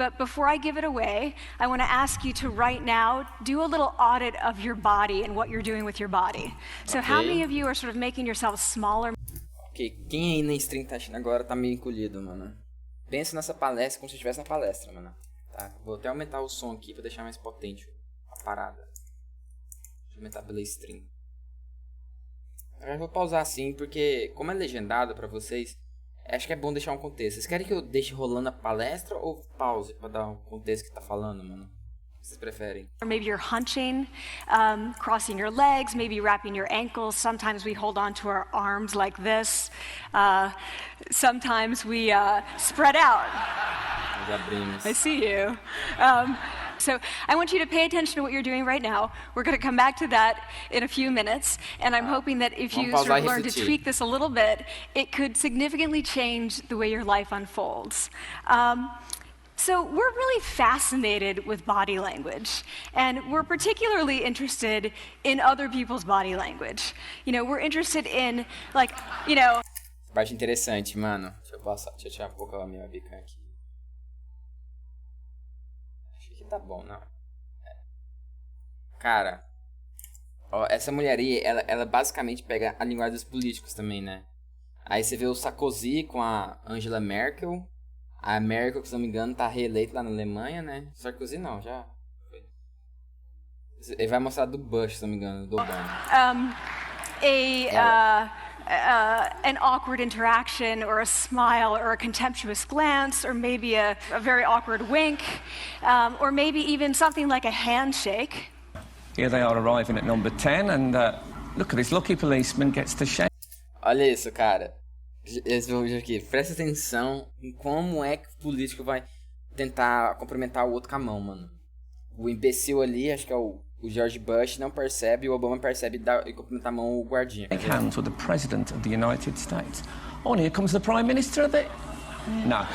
But before I give it away, I want to ask you to right now do a little audit of your body and what you're doing with your body. So how many of you are sort of making yourselves smaller? Ok, quem aí na stream tá assistindo agora tá meio encolhido, mano. Pensa nessa palestra como se estivesse na palestra, mano. Tá? Vou até aumentar o som aqui pra deixar mais potente a parada. Deixa eu aumentar pela stream. Eu vou pausar assim, porque como é legendado pra vocês, acho que é bom deixar um contexto. Vocês querem que eu deixe rolando a palestra ou pause pra dar um contexto que tá falando, mano? O que vocês preferem? Or maybe you're hunching, crossing your legs, maybe wrapping your ankles. Sometimes we hold on to our arms like this. Sometimes we spread out. I see you. So I want you to pay attention to what you're doing right now. We're going to come back to that in a few minutes, and I'm hoping that if you sort of learn to tweak this a little bit, it could significantly change the way your life unfolds. So we're really fascinated with body language, and we're particularly interested in other people's body language. You know, we're interested in, like, you know... Parte interessante, mano. Deixa eu tirar um pouco a minha webcam aqui. Tá bom, não. Cara, ó, essa mulher aí, ela basicamente pega a linguagem dos políticos também, né? Aí você vê o Sarkozy com a Angela Merkel. A Merkel, que se não me engano, tá reeleita lá na Alemanha, né? Sarkozy não, já foi. Ele vai mostrar do Bush, se não me engano, do Obama. An awkward interaction, or a smile, or a contemptuous glance, or maybe a very awkward wink, or maybe even something like a handshake. Here they are arriving at number 10, and look at this lucky policeman gets to shake. Olha isso, cara. Esse vídeo aqui. Presta atenção em como é que o político vai tentar cumprimentar o outro com a mão, mano. O imbecil ali, acho que é o George Bush, não percebe, o Obama percebe e cumprimenta a mão o guardinha. Shake hands with the President of the United States. Oh, and here comes the Prime Minister of the... No.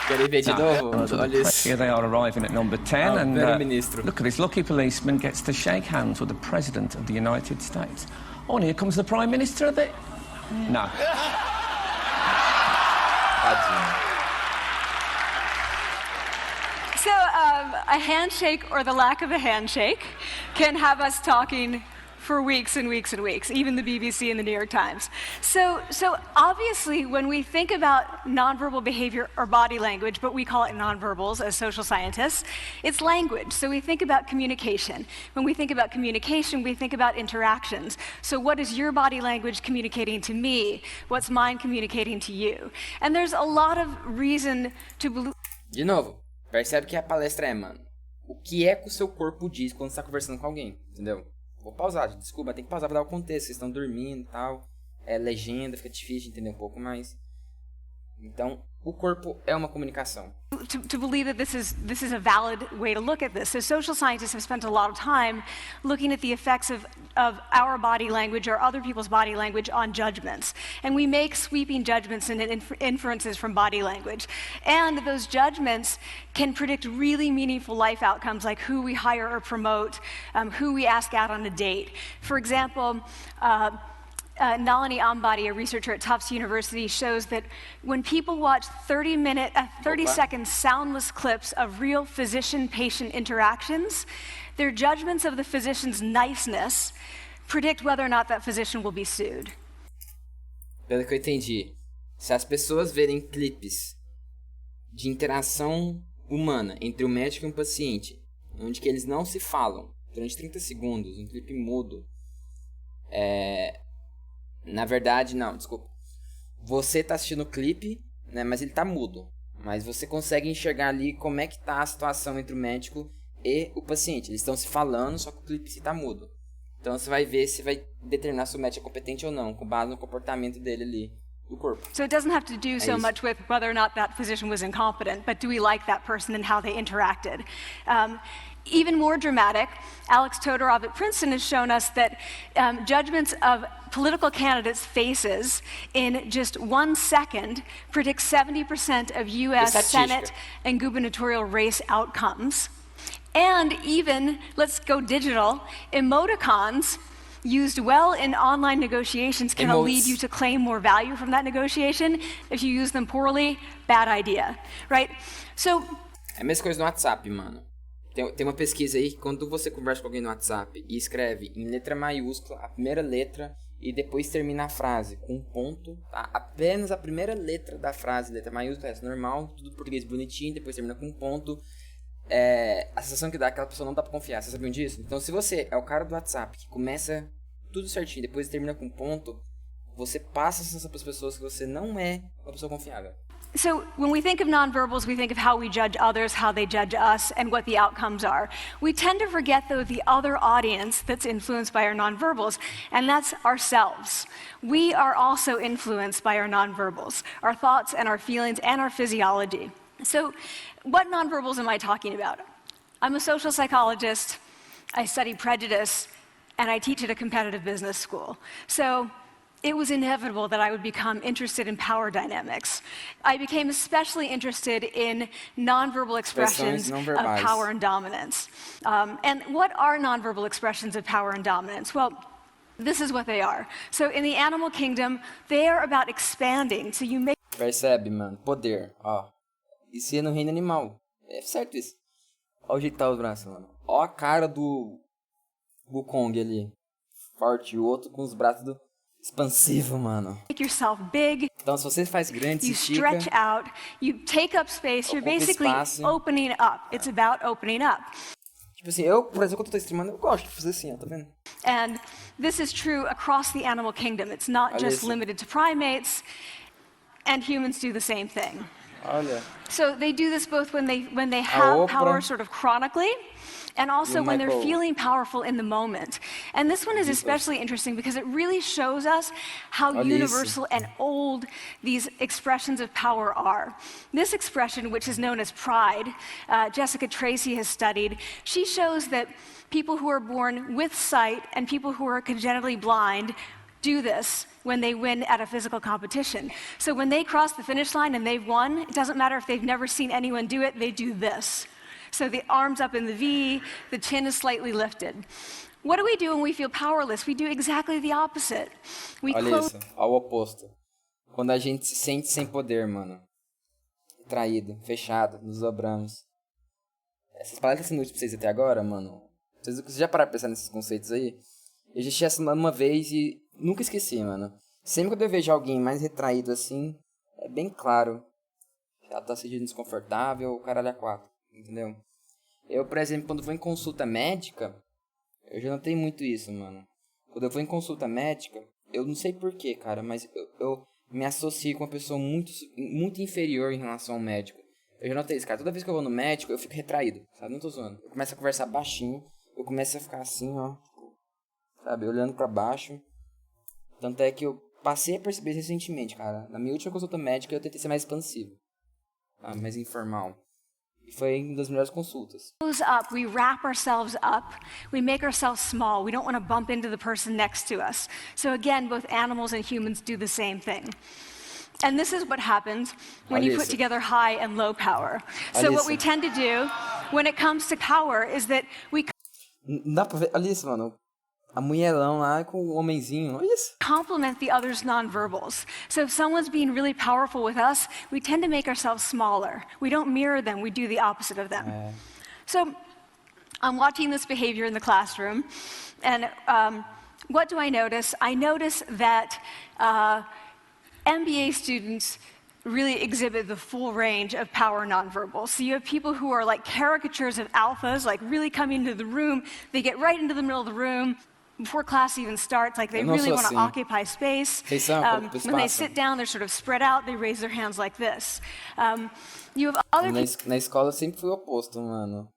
Querem ver de novo? Olha isso. Here they are arriving at number 10, and look at this lucky policeman gets to shake hands with the President of the United States. Oh, and here comes the Prime Minister of the... No. Tadinho. So a handshake, or the lack of a handshake, can have us talking for weeks and weeks and weeks, even the BBC and the New York Times. So obviously, when we think about nonverbal behavior or body language, but we call it nonverbals as social scientists, it's language. So we think about communication. When we think about communication, we think about interactions. So what is your body language communicating to me? What's mine communicating to you? And there's a lot of reason to believe... De novo, percebe que a palestra é, mano, o que é que o seu corpo diz quando você tá conversando com alguém, entendeu? Vou pausar, desculpa, tem que pausar pra dar o contexto. Vocês estão dormindo e tal. É legenda, fica difícil de entender um pouco mais. Então, o corpo é uma comunicação. To believe that this is a valid way to look at this. So social scientists have spent a lot of time looking at the effects of our body language or other people's body language on judgments. And we make sweeping judgments and inferences from body language. And those judgments can predict really meaningful life outcomes, like who we hire or promote, who we ask out on a date. For example, Nalini Ambady, a researcher at Tufts University, shows that when people watch 30-second soundless clips of real physician-patient interactions, their judgments of the physician's niceness predict whether or not that physician will be sued. Pelo que eu entendi, se as pessoas verem clipes de interação humana entre o médico e um paciente, onde que eles não se falam durante 30 segundos, um clipe mudo, na verdade, não, desculpa. Você tá assistindo o clipe, né, mas ele tá mudo. Mas você consegue enxergar ali como é que tá a situação entre o médico e o paciente. Eles estão se falando, só que o clipe se tá mudo. Então você vai ver se vai determinar se o médico é competente ou não, com base no comportamento dele ali, do corpo. So it doesn't have to do so much with whether or not that physician was incompetent, but do we like that person and how they interacted? Even more dramatic, Alex Todorov at Princeton has shown us that judgments of political candidates' faces in just 1 second predict 70% of U.S. Senate and gubernatorial race outcomes. And even, let's go digital, emoticons used well in online negotiations can lead you to claim more value from that negotiation. If you use them poorly, bad idea, right? So, é a mesma coisa no WhatsApp, mano. Tem uma pesquisa aí que quando você conversa com alguém no WhatsApp e escreve em letra maiúscula a primeira letra e depois termina a frase com um ponto, tá? Apenas a primeira letra da frase, letra maiúscula, é normal, tudo português bonitinho, depois termina com um ponto. A sensação que dá é que aquela pessoa não dá pra confiar. Vocês sabiam disso? Então, se você é o cara do WhatsApp que começa tudo certinho, depois termina com um ponto, você passa a sensação para as pessoas que você não é uma pessoa confiável. So when we think of nonverbals, we think of how we judge others, how they judge us, and what the outcomes are. We tend to forget, though, the other audience that's influenced by our nonverbals, and that's ourselves. We are also influenced by our nonverbals, our thoughts and our feelings and our physiology. So what nonverbals am I talking about? I'm a social psychologist, I study prejudice, and I teach at a competitive business school. So it was inevitable that I would become interested in power dynamics. I became especially interested in nonverbal expressions of power and dominance. And what are nonverbal expressions of power and dominance? Well, this is what they are. So in the animal kingdom, they are about expanding. So you make... Percebe, mano? Poder, ó. Isso é no reino animal. É certo isso. Ó o jeito que tá os braços, mano. Ó a cara do Wukong ali. Forte. E o outro com os braços expansivo, mano. Make yourself big. Então, se você faz grande, you se estica, stretch out, you take up space, you're basically espaço. opening up. It's about opening up. Tipo assim, eu, por exemplo, quando eu tô streamando, eu gosto de fazer assim, ó, tá vendo? And this is true across the animal kingdom. It's not Olha just isso. limited to primates, and humans do the same thing. Olha. So they do this both when they have Oprah. power sort of chronically, and also when they're Michael. feeling powerful in the moment. And this one is especially interesting because it really shows us how Olha universal isso. and old these expressions of power are. This expression, which is known as pride, Jessica Tracy has studied, she shows that people who are born with sight and people who are congenitally blind do this when they win at a physical competition. So when they cross the finish line and they've won, it doesn't matter if they've never seen anyone do it, they do this. So the arms up in the V, the chin is slightly lifted. What do we do when we feel powerless? We do exactly the opposite. We Olha close... isso, ao oposto. Quando a gente se sente sem poder, mano. Traído, fechado, nos dobramos. Essas palavras são úteis pra vocês até agora, mano. Vocês já pararam pra pensar nesses conceitos aí? Eu já assisti essa uma vez e nunca esqueci, mano. Sempre que eu vejo alguém mais retraído assim, é bem claro que ela tá se sentindo desconfortável ou caralho a quatro, entendeu? Eu, por exemplo, quando vou em consulta médica, eu já notei muito isso, mano. Quando eu vou em consulta médica, eu não sei porquê, cara, mas eu me associo com uma pessoa muito inferior em relação ao médico. Eu já notei isso, cara. Toda vez que eu vou no médico, eu fico retraído, sabe? Não tô zoando. Eu começo a conversar baixinho, eu começo a ficar assim, ó. Sabe, olhando pra baixo. Tanto é que eu passei a perceber recentemente, cara. Na minha última consulta médica, eu tentei ser mais expansivo. Mais informal. E foi uma das melhores consultas. Close up, we wrap ourselves up, we make ourselves small. We don't want to bump into the person next to us. So again, both animals and humans do the same thing. And this is what happens when you put together high and low power. So what we tend to do when it comes to power is that we Não dá pra ver. Olha isso, mano. A mulherão lá com o homenzinho. Olha isso. complement the other's nonverbals. So if someone's being really powerful with us, we tend to make ourselves smaller. We don't mirror them, we do the opposite of them. So I'm watching this behavior in the classroom, and what do I notice? I notice that MBA students really exhibit the full range of power nonverbals. So you have people who are like caricatures of alphas, like really coming into the room, they get right into the middle of the room, before class even starts, like they really want to occupy space. When they sit down, they're sort of spread out, they raise their hands like this. You have other Na escola eu sempre fui o oposto, mano.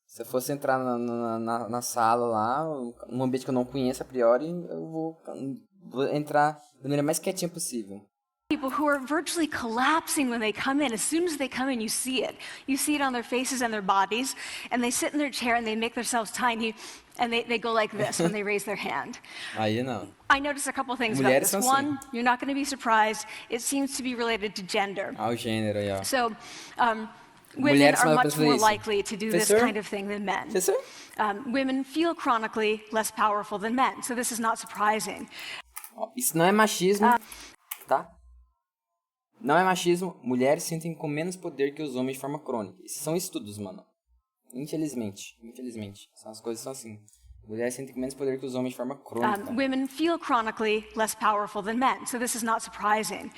Se eu fosse entrar na sala lá, num ambiente que eu não conheço a priori, eu vou entrar da maneira mais quietinha possível. people who are virtually collapsing when they come in. As soon as they come in, you see it. You see it on their faces and their bodies, and they sit in their chair and they make themselves tiny, and they go like this when they raise their hand. Aí não. I noticed a couple things about this. One, you're not going to be surprised. It seems to be related to gender. Ao gênero aí, ó. So, women Mulheres são are mais much propensas a more isso. likely to do this Professor? kind of thing than men. Professor? Women feel chronically less powerful than men, so this is not surprising. Ó, isso não é machismo, tá? Não é machismo. Mulheres sentem com menos poder que os homens de forma crônica. Isso são estudos, mano. Infelizmente. As coisas são assim. Mulheres sentem com menos poder que os homens de forma crônica. Women feel chronically less powerful than men, so this is not surprising.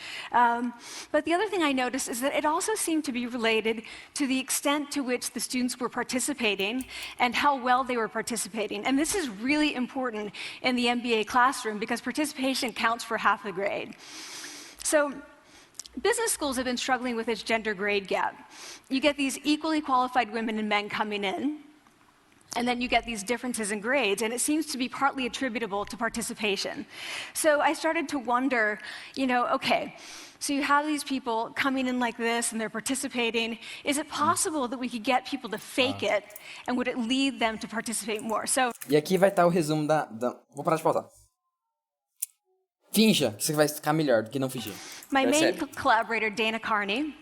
But the other thing I noticed is that it also seemed to be related to the extent to which the students were participating and how well they were participating. And this is really important in the MBA classroom because participation counts for half the grade. So, business schools have been struggling with its gender grade gap. You get these equally qualified women and men coming in, and then you get these differences in grades, and it seems to be partly attributable to participation. So I started to wonder, okay, so you have these people coming in like this, and they're participating. Is it possible that we could get people to fake it, and would it lead them to participate more? So, E aqui vai estar o resumo da... Vou parar de pausar. Finja que você vai ficar melhor do que não fingir. my main Percebe? collaborator, Dana Carney,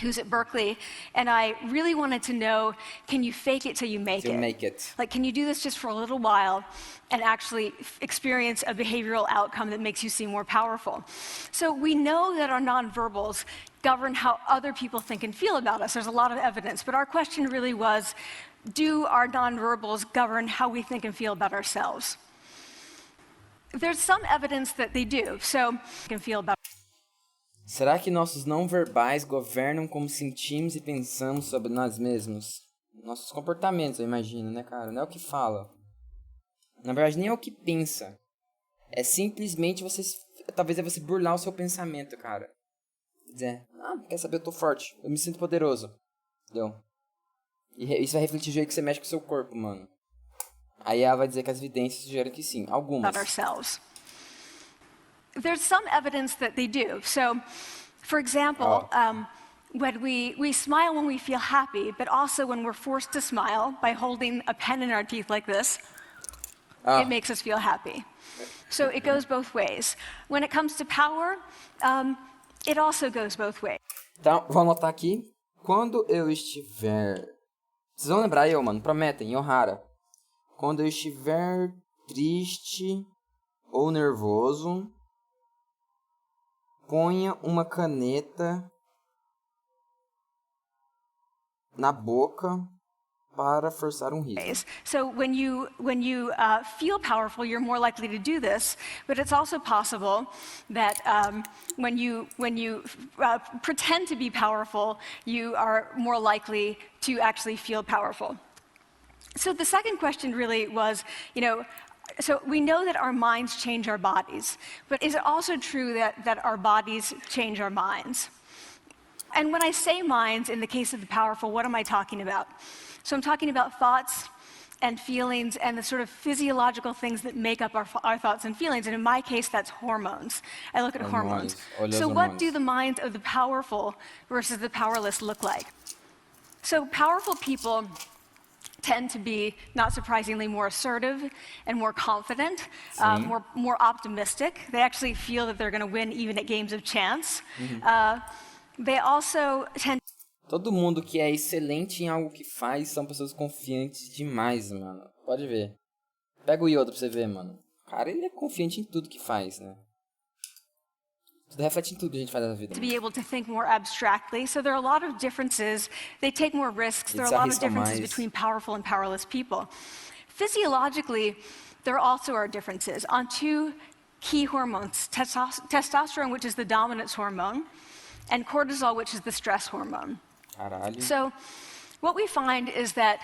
who's at Berkeley, and I really wanted to know, can you fake it till you make Till it? make it. Like, can you do this just for a little while and actually experience a behavioral outcome that makes you seem more powerful? So we know that our nonverbals govern how other people think and feel about us. There's a lot of evidence, but our question really was, do our nonverbals govern how we think and feel about ourselves? There's some evidence that they do, so we can feel about. Será que nossos não verbais governam como sentimos e pensamos sobre nós mesmos? Nossos comportamentos, eu imagino, né, cara? Não é o que fala. Na verdade, nem é o que pensa. É simplesmente você... Talvez é você burlar o seu pensamento, cara. Dizer, quer saber, eu tô forte. Eu me sinto poderoso. Entendeu? E isso vai refletir o jeito que você mexe com o seu corpo, mano. Aí ela vai dizer que as evidências sugerem que sim. Algumas. About ourselves. There's some evidence that they do. So, for example, when we smile when we feel happy, but also when we're forced to smile by holding a pen in our teeth like this, it makes us feel happy. So it goes both ways. When it comes to power, it also goes both ways. Então, vou anotar aqui. Quando eu estiver... Vocês vão lembrar eu, mano. Prometem, Ohara. Quando eu estiver triste ou nervoso, ponha uma caneta na boca para forçar um riso. So when you feel powerful, you're more likely to do this. But it's also possible that when you pretend to be powerful, you are more likely to actually feel powerful. So the second question really was, so we know that our minds change our bodies, but is it also true that our bodies change our minds? And when I say minds, in the case of the powerful, what am I talking about? So I'm talking about thoughts and feelings and the sort of physiological things that make up our thoughts and feelings. And in my case, that's hormones. I look at hormones. So what do the minds of the powerful versus the powerless look like? So powerful people tend to be, not surprisingly, more assertive and more confident, more optimistic. They actually feel that they're going to win even at games of chance. They also tend. Todo mundo que é excelente em algo que faz são pessoas confiantes demais, mano. Pode ver. Pega o Yoda pra você ver, mano. Cara, ele é confiante em tudo que faz, né? Tudo reflete em tudo que a gente faz na vida. To be able to think more abstractly. So there are a lot of differences. They take more risks. There are a lot of differences between powerful and powerless people. Physiologically, there also are differences on two key hormones, testosterone, which is the dominance hormone, and cortisol, which is the stress hormone. Caralho. So what we find is that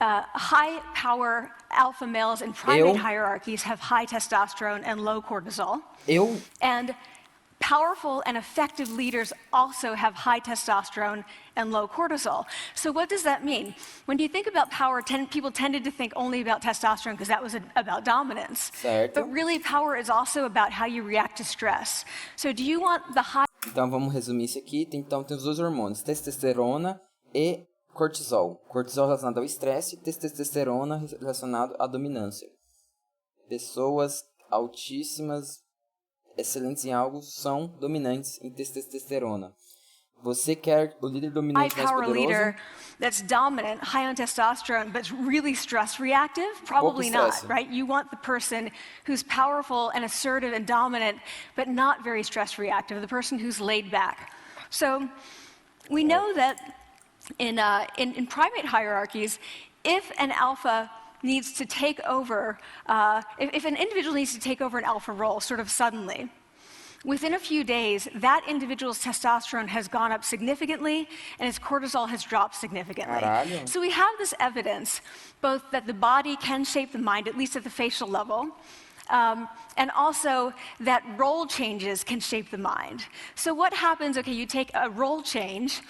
high-power alpha males in primate hierarchies have high testosterone and low cortisol. And powerful and effective leaders also have high testosterone and low cortisol. So what does that mean? When you think about power, people tended to think only about testosterone because that was about dominance. Certo. But really, power is also about how you react to stress. So do you want the high... Então vamos resumir isso aqui. Então tem os dois hormônios, testosterona e cortisol. Cortisol relacionado ao estresse, testosterona relacionado à dominância. Pessoas altíssimas, excelentes em algo, são dominantes em testosterona. Você quer o líder dominante mais High-power poderoso? leader that's dominant, high on testosterone, but really stress reactive? Probably estresse. not, right? You want the person who's powerful and assertive and dominant, but not very stress reactive, the person who's laid back. So we know that in primate hierarchies, if an alpha needs to take over, if an individual needs to take over an alpha role sort of suddenly, within a few days, that individual's testosterone has gone up significantly and his cortisol has dropped significantly. Caralho. So we have this evidence, both that the body can shape the mind, at least at the facial level, and also that role changes can shape the mind. So what happens, okay, you take a role change,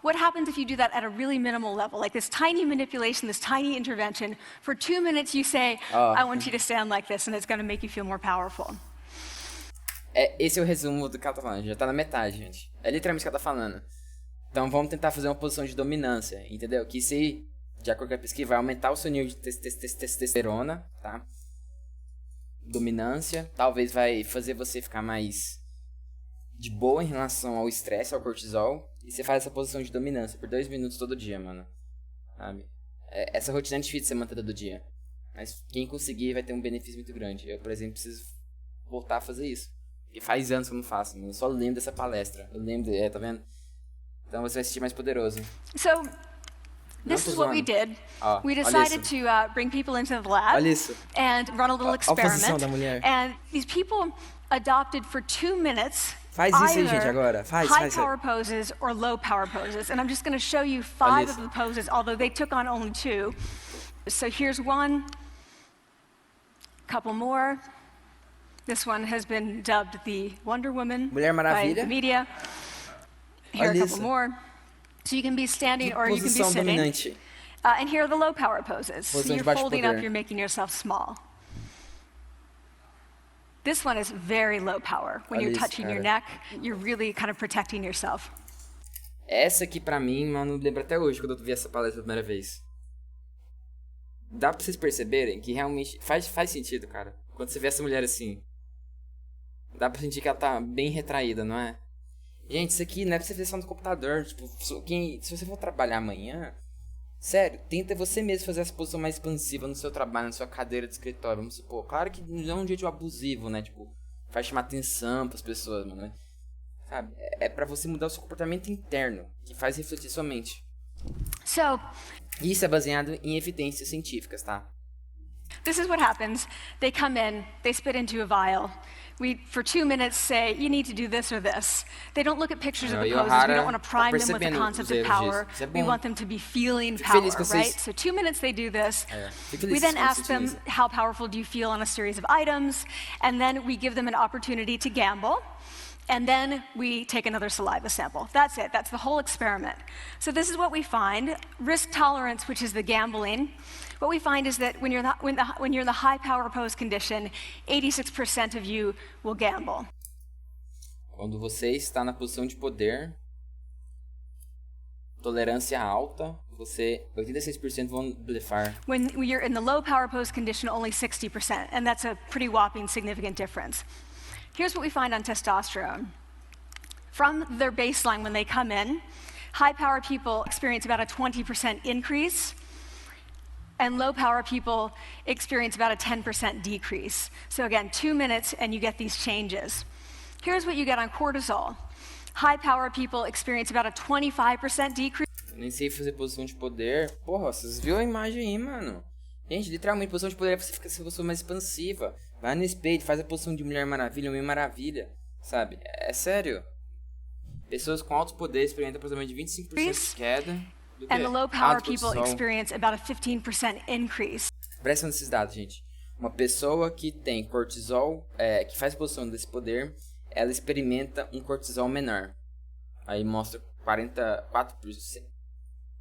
what happens if you do that at a really minimal level, like this tiny manipulation, this tiny intervention? For 2 minutes you say, I want you to stand like this, and it's going to make you feel more powerful. Esse é o resumo do que ela tá falando, já tá na metade, gente. É literalmente o que ela tá falando. Então vamos tentar fazer uma posição de dominância, entendeu? Que se, de acordo com a pesquisa, vai aumentar o seu nível de testosterona, tá? Dominância, talvez vai fazer você ficar mais de boa em relação ao estresse, ao cortisol. E você faz essa posição de dominância por 2 minutos todo dia, mano. Sabe? Essa rotina é difícil de ser mantida todo dia. Mas quem conseguir vai ter um benefício muito grande. Eu, por exemplo, preciso voltar a fazer isso. E faz anos que eu não faço, mano. Eu só lembro dessa palestra. Eu lembro, tá vendo? Então você vai se sentir mais poderoso. So, this is what we did. We decided to bring people into the lab and run a little experiment. And these people adopted for 2 minutes Faz isso aí, gente, agora. high power poses or low power poses. And I'm just going to show you 5 of the poses, although they took on only 2. So here's one. Couple more. This one has been dubbed the Wonder Woman Mulher by Maravilha. the media. Here are a couple more. So you can be standing or you can be sitting. Dominante. And here are the low power poses. So Posição de you're baixo folding poder. up, you're making yourself small. This one is very low power. When you're touching your neck, you're really kind of protecting yourself. Essa aqui pra mim, mano, lembro até hoje quando eu vi essa palestra pela primeira vez. Dá pra vocês perceberem que realmente faz sentido, cara. Quando você vê essa mulher assim, dá pra sentir que ela tá bem retraída, não é? Gente, isso aqui não é pra você ver só no computador. Tipo, se você for trabalhar amanhã, sério, tenta você mesmo fazer essa posição mais expansiva no seu trabalho, na sua cadeira de escritório. Vamos supor. Claro que não é um jeito abusivo, né? Tipo, faz chamar atenção pras pessoas, mano. Né? Sabe? É pra você mudar o seu comportamento interno, que faz refletir sua mente. So, isso é baseado em evidências científicas, tá? this is what happens. They come in, they spit into a vial. We, for 2 minutes, say, you need to do this or this. They don't look at pictures of the poses. We don't want to prime them with the concept of power. We want them to be feeling power, right? So 2 minutes they do this. We then ask them, how powerful do you feel on a series of items? And then we give them an opportunity to gamble. And then we take another saliva sample. That's it. That's the whole experiment. So this is what we find. Risk tolerance, which is the gambling. What we find is that when you're in the high power pose condition, 86% of you will gamble. Quando você está na posição de poder, tolerância alta, 86% vão blefar. When you're in the low power pose condition, only 60%, and that's a pretty whopping significant difference. Here's what we find on testosterone. From their baseline when they come in, high power people experience about a 20% increase, and low power people experience about a 10% decrease. So again, 2 minutes and you get these changes. Here's what you get on cortisol. High power people experience about a 25% decrease. Eu nem sei fazer posição de poder. Porra, vocês viram a imagem aí, mano? Gente, literalmente, posição de poder é você ficar essa posição mais expansiva. Vai no espelho, faz a posição de Mulher Maravilha, Homem Maravilha. Sabe? É sério. Pessoas com altos poderes experimentam aproximadamente 25% de queda. And the low power people experience about a 15% increase. Presta nesses dados, gente. Uma pessoa que tem cortisol, que faz posição desse poder, ela experimenta um cortisol menor. Aí mostra 44%.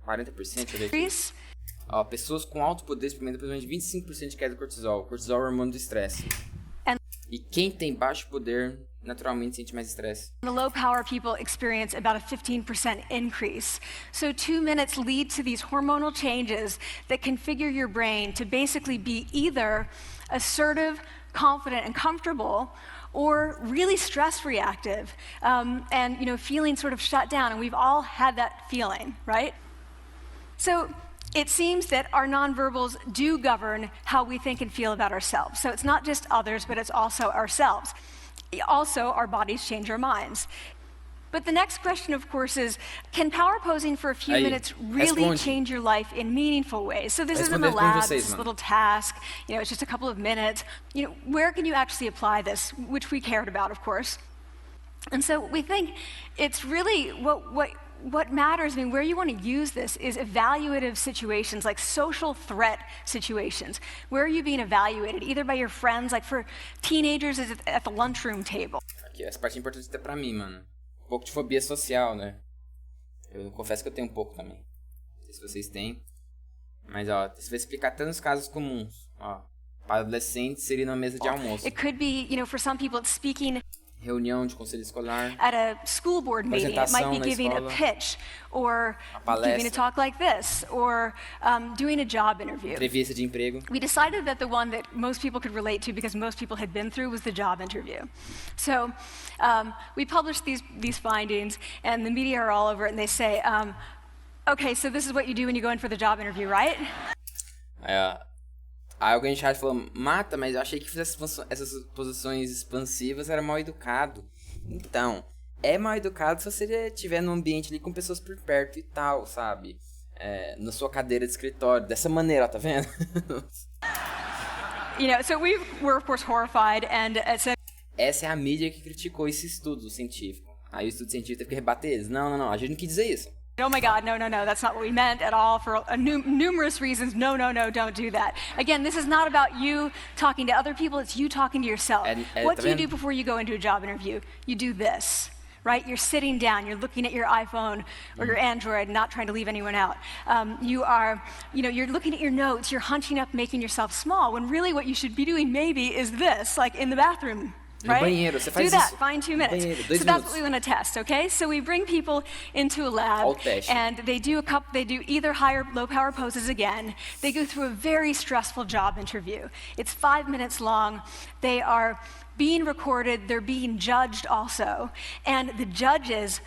40%. Ó, pessoas com alto poder experimentam aproximadamente 25% de queda de cortisol. Cortisol é o hormônio do estresse. E quem tem baixo poder naturalmente sente mais estresse. The low power people experience about a 15% increase. So 2 minutes lead to these hormonal changes that configure your brain to basically be either assertive, confident, and comfortable, or really stress reactive, and feeling sort of shut down. And we've all had that feeling, right? So it seems that our nonverbals do govern how we think and feel about ourselves. So it's not just others, but it's also ourselves. Also, our bodies change our minds. But the next question, of course, is, can power posing for a few minutes really change your life in meaningful ways? So this isn't a lab, it's a little task, it's just a couple of minutes. Where can you actually apply this, which we cared about, of course. And so we think it's really what matters, where you want to use this is evaluative situations, like social threat situations. Where are you being evaluated? Either by your friends, like for teenagers, is it at the lunchroom table? Aqui, essa parte é importante até pra mim, mano. Um pouco de fobia social, né? Eu confesso que eu tenho um pouco também. Não sei se vocês têm. Mas, ó, você vai explicar até nos casos comuns. Ó, para adolescentes seria na mesa de almoço. It could be, for some people it's speaking reunião de conselho escolar, at a school board meeting. It might be giving a pitch, or giving a talk like this, or doing a job interview. Entrevista de emprego. We decided that the one that most people could relate to, because most people had been through, was the job interview. So we published these findings, and the media are all over it, and they say, okay, so this is what you do when you go in for the job interview, right? Aí alguém no chat falou, Mata, mas eu achei que essas posições expansivas era mal educado. Então, é mal educado se você estiver num ambiente ali com pessoas por perto e tal, sabe? Na sua cadeira de escritório, dessa maneira, ó, tá vendo? So we were of course horrified, and said, essa é a mídia que criticou esse estudo científico. Aí o estudo científico teve que rebater eles. Não, a gente não quis dizer isso. Oh my God, no, that's not what we meant at all, for numerous reasons. No, don't do that. Again, this is not about you talking to other people, it's you talking to yourself. What do you do before you go into a job interview? You do this, right? You're sitting down, you're looking at your iPhone or your Android, not trying to leave anyone out. You're looking at your notes, you're hunching up, making yourself small, when really what you should be doing maybe is this, like in the bathroom. Right? Banheiro, você faz do that, isso. find 2 minutes. Banheiro, 2 so minutos. That's what we want to test, okay? So we bring people into a lab, and they do either higher, low power poses again. They go through a very stressful job interview. It's 5 minutes long. They are being recorded. They're being judged also. And the judges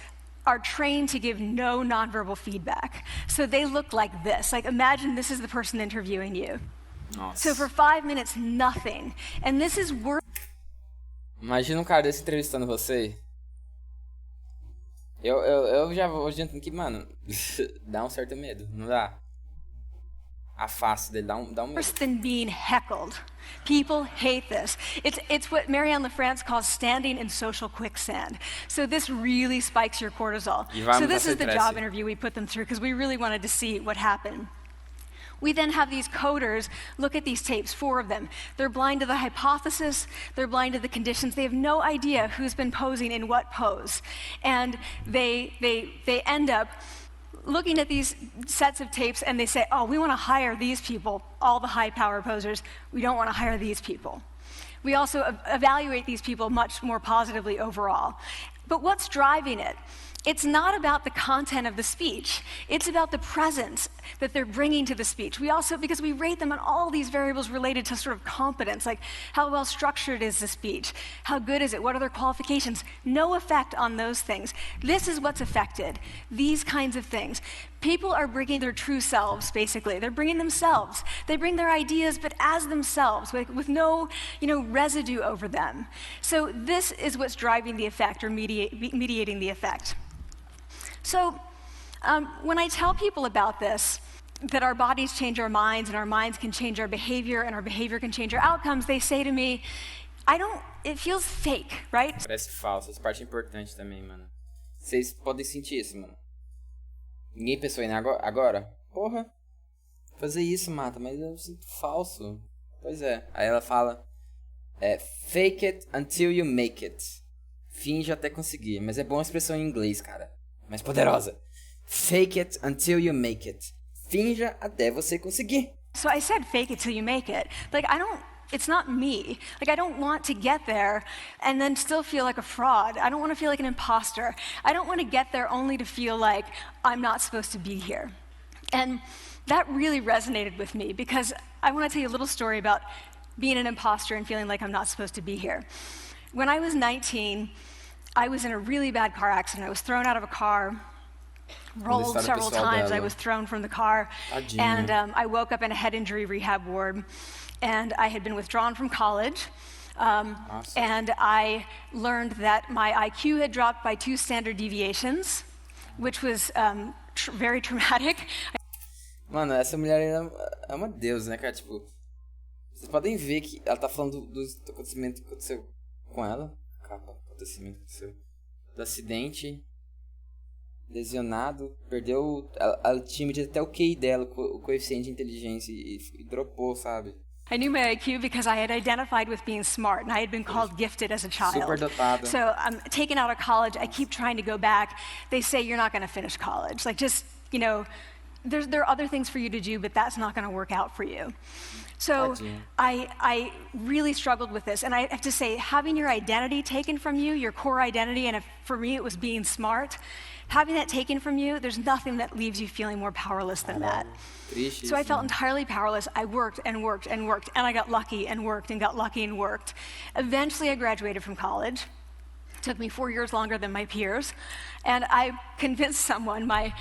are trained to give no nonverbal feedback. So they look like this. Like, imagine this is the person interviewing you. Nossa. So for 5 minutes, nothing. And this is worth. Imagina um cara desse entrevistando você. Eu já vou adiantando que, mano, dá um certo medo, não dá? A face dele dá um medo. Worse than being heckled. People hate this. It's what Marianne LaFrance calls standing in social quicksand. So this really spikes your cortisol. So this is the job interview we put them through, because we really wanted to see what happened. We then have these coders look at these tapes, 4 of them. They're blind to the hypothesis, they're blind to the conditions. They have no idea who's been posing in what pose. And they end up looking at these sets of tapes, and they say, oh, we want to hire these people, all the high power posers. We don't want to hire these people. We also evaluate these people much more positively overall. But what's driving it? It's not about the content of the speech. It's about the presence that they're bringing to the speech. We also, because we rate them on all these variables related to sort of competence, like how well structured is the speech? How good is it? What are their qualifications? No effect on those things. This is what's affected, these kinds of things. People are bringing their true selves, basically. They're bringing themselves. They bring their ideas, but as themselves, with no, residue over them. So this is what's driving the effect, or mediating the effect. So when I tell people about this, that our bodies change our minds, and our minds can change our behavior, and our behavior can change our outcomes, they say to me, it feels fake, right? Parece falso, essa parte é importante também, mano. Vocês podem sentir isso, mano. Ninguém pensou em agora? Porra, fazer isso, Mata, mas eu sinto falso. Pois é. Aí ela fala, fake it until you make it. Finge até conseguir, mas é bom a expressão em inglês, cara. Mais poderosa. Fake it until you make it. Finja até você conseguir. So I said fake it till you make it. Like, it's not me. Like, I don't want to get there and then still feel like a fraud. I don't want to feel like an imposter. I don't want to get there only to feel like I'm not supposed to be here. And that really resonated with me, because I want to tell you a little story about being an imposter and feeling like I'm not supposed to be here. When I was 19, I was in a really bad car accident. I was thrown out of a car, rolled several times. I was thrown from the car, and I woke up in a head injury rehab ward, and I had been withdrawn from college. And I learned that my IQ had dropped by 2 standard deviations, which was very traumatic. Mano, essa mulher é uma deusa, né, cara? Tipo, vocês podem ver que ela tá falando do acontecimento que aconteceu com ela. Acontecimento que aconteceu. Do acidente. Lesionado. Perdeu. Ela tinha medido até o QI dela, o coeficiente de inteligência, e dropou, sabe? I knew my IQ because I had identified with being smart, and I had been called gifted as a child. Superdotada. So I'm taken out of college. I keep trying to go back. They say you're not going to finish college. Like, just, you know, there are other things for you to do, but that's not going to work out for you. So I really struggled with this. And I have to say, having your identity taken from you, your core identity, and for me it was being smart, having that taken from you, there's nothing that leaves you feeling more powerless than that. So I felt entirely powerless. I worked and worked and worked, and I got lucky and worked and got lucky and worked. Eventually I graduated from college. It took me 4 years longer than my peers. And I convinced someone, my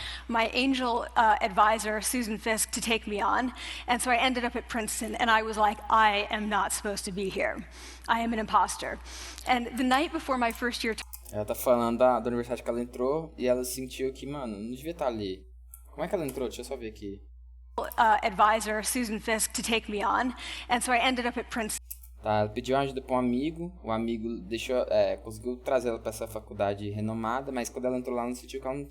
angel advisor, Susan Fisk, to take me on. And so I ended up at Princeton, and I was like, I am not supposed to be here. I am an imposter. And the night before my first year... Ela tá falando da universidade que ela entrou, e ela sentiu que, mano, não devia estar ali. Como é que ela entrou? Deixa eu só ver aqui. Advisor, Susan Fisk, to take me on. And so I ended up at Princeton. Tá, ela pediu ajuda para um amigo, o amigo conseguiu trazer ela para essa faculdade renomada, mas quando ela entrou lá, ela sentiu que ela não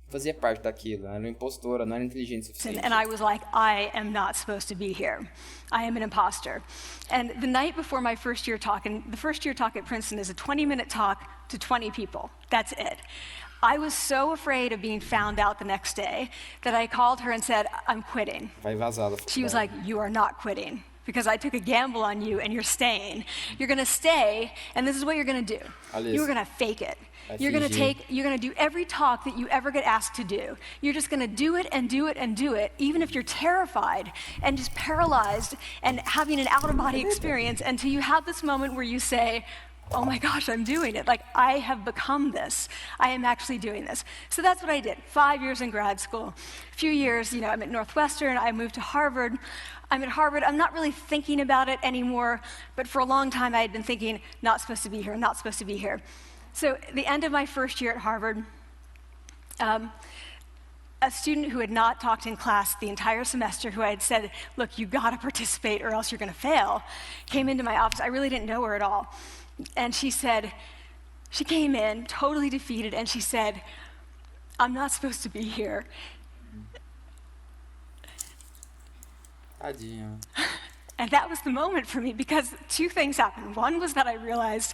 fazia parte daquilo. Ela era uma impostora, não era inteligente o suficiente. And I was like, I am not supposed to be here. I am an imposter. And the night before my first year talk, and the first year talk at Princeton is a 20-minute talk to 20 people. That's it. I was so afraid of being found out the next day that I called her and said, I'm quitting. Vai vazar da She was like, you are not quitting, because I took a gamble on you and you're staying. You're going to stay, and this is what you're going to do. You're going to fake it. You're going to do every talk that you ever get asked to do. You're just going to do it and do it and do it, even if you're terrified and just paralyzed and having an out-of-body experience, until you have this moment where you say, oh my gosh, I'm doing it. Like, I have become this. I am actually doing this. So that's what I did. 5 years in grad school. A few years, you know, I'm at Northwestern. I moved to Harvard. I'm at Harvard. I'm not really thinking about it anymore, but for a long time I had been thinking, not supposed to be here, not supposed to be here. So at the end of my first year at Harvard, a student who had not talked in class the entire semester, who I had said, look, you gotta participate or else you're gonna fail, came into my office. I really didn't know her at all. And she came in totally defeated, and she said, I'm not supposed to be here. Tadinha. And that was the moment for me, because 2 things happened. One was that I realized,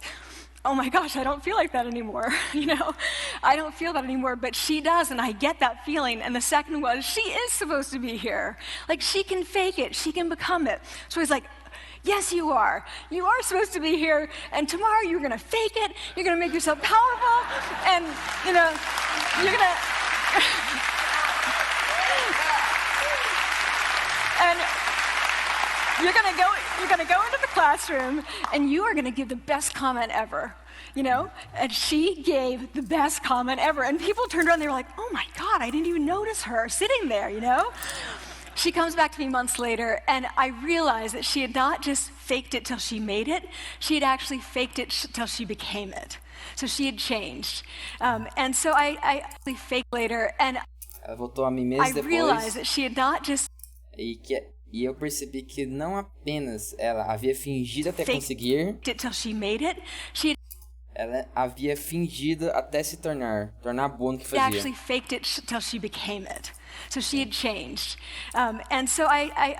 oh my gosh, I don't feel like that anymore. You know, I don't feel that anymore, but she does, and I get that feeling. And the second was, she is supposed to be here. Like, she can fake it, she can become it. So I was like, yes, you are. You are supposed to be here, and tomorrow you're gonna fake it, you're gonna make yourself powerful, and, you know, you're gonna... and you're gonna go into the classroom, and you are gonna give the best comment ever, you know? And she gave the best comment ever, and people turned around, they were like, oh my God, I didn't even notice her sitting there, you know? She comes back to me months later, and I realized that she had not just faked it till she made it, she had actually faked it till she became it. So she had changed. And so I faked later, and ela voltou a mim mesma I depois. realized that she had not just E eu percebi que não apenas ela havia fingido até conseguir, it till she made it, she ela havia fingido até se tornar boa no que fazia. actually faked it till she became it. So she had changed. And so I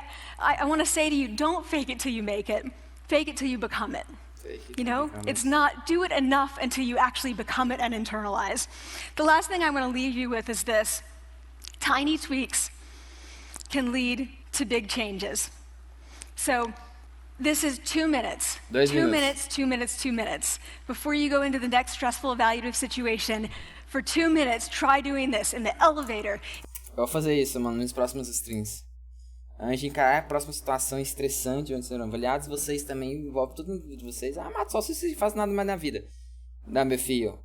want to say to you, don't fake it till you make it. Fake it till you become it. You know, it's not, do it enough until you actually become it and internalize. The last thing I want to leave you with is this. Tiny tweaks can lead to big changes. So this is 2 minutes. 2 minutes, 2 minutes, 2 minutes. Before you go into the next stressful evaluative situation, for 2 minutes, try doing this in the elevator. Eu vou fazer isso, mano, nos próximos streams. Antes de encarar a próxima situação estressante onde serão avaliados, vocês também envolvem tudo de vocês. Ah, Mato, só se você faz nada mais na vida. Não, meu filho.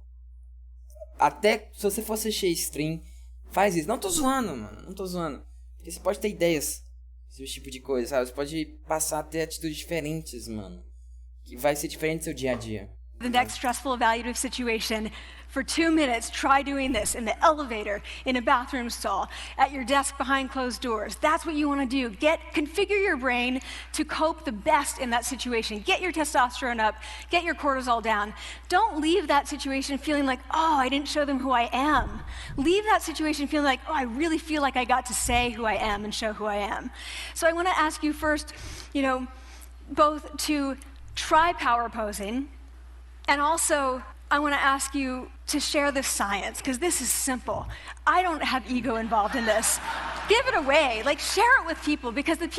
Até se você for assistir stream, faz isso. Não tô zoando, mano. Não tô zoando. Porque você pode ter ideias. Esse tipo de coisa, sabe? Você pode passar a ter atitudes diferentes, mano. Que vai ser diferente do seu dia a dia. The next stressful evaluative situation, for 2 minutes, try doing this in the elevator, in a bathroom stall, at your desk behind closed doors. That's what you want to do. Configure your brain to cope the best in that situation. Get your testosterone up, get your cortisol down. Don't leave that situation feeling like, oh, I didn't show them who I am. Leave that situation feeling like, oh, I really feel like I got to say who I am and show who I am. So I want to ask you first, both to try power posing, and also, I want to ask you to share this science, because this is simple. I don't have ego involved in this. Give it away. Share it with people, because the people